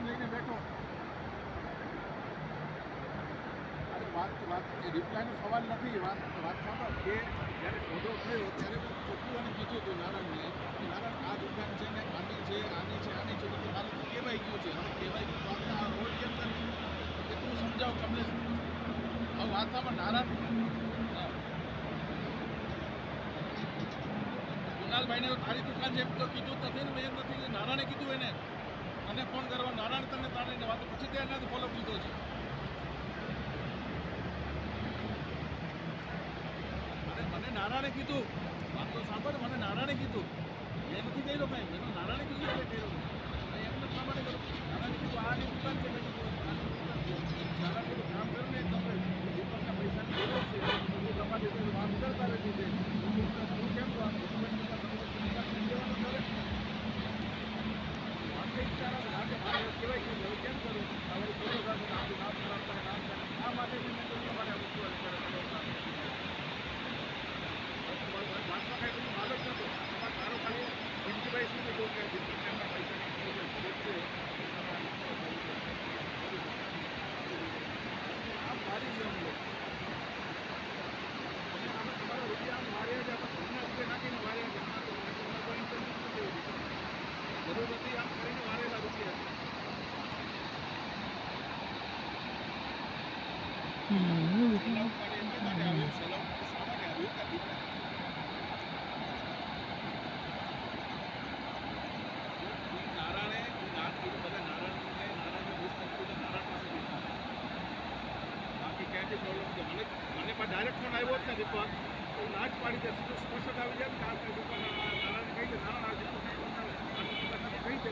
લઈને બેઠો. વાત એ રિપ્લાયનો સવાલ નથી. વાત સાંભળ કે જ્યારે સોદો થયો ત્યારે ચોખ્ખું અને કીધું હતું નારાયણને કે નારાયણ આ દુકાન છે ને આની છે આની છે આની છે તો મારે કહેવાય ગયું છે. હવે કહેવાય ગયું તો આપણે આ રોડ કેમ કરવી એ તું સમજાવ કમલેશ. હવે વાત સાંભળ નારાયણ કુનાલભાઈને તારી દુકાન છે એમ તો કીધું નથી ને. મેં નથી નારાયણે કીધું એને તને ફોન કરવા. નારાયણ તને તારી વાત પછી તે એનાથી ફોલોઅપ લીધો છે. મને નારાયણે કીધું વાત તો સાંભળ. મને નારાયણે કીધું મેં નથી કહ્યું કાંઈ. મેં નારાયણે કીધું એટલે કહ્યું એમને પ્રમાણે કરું. નારાયણે કીધું આની દુકાન છે. મેં કીધું આની દુકાન છે. નારાયણ કીધું કામ કરો ને તમે દીપકના પૈસાની જરૂર છે હું તમારી રીતે વાત કરતા રહેતી છે. હું કેમ વાત દેવાનું કરે વાત કઈ વિચાર આવે મારે કહેવાય કે હવે કેમ કરું હવે ખોટો થશે આપણું નામ ખરાબ થાય નામ થાય આ માટે મેં કીધું તમારે આ વસ્તુ વાતમાં કાંઈ બધું માલ જ નહોતો. એમાં તારો ખાલી જિંદગીભાઈ શું કીધું કે દીપકના પૈસાની આમ મારી ગયો અમે લોકો અમે તમારા રૂપિયા આમ માર્યા છે. આપણે ઘરના રૂપિયા નાખીને માર્યા છે. કોઈ ઇન્ટરવ્યુ જરૂર નથી આમ કરીને મારેલા રૂપિયા મને પણ ડાયરેક્ટ ફોન આવ્યો જ ને દીપક તો ના જ પાડી દે. સીધું સ્પષ્ટ આવી જાય ને કે આ દુકાન નારાયણ કહી દે નારાયણ આ દીપક કહી દે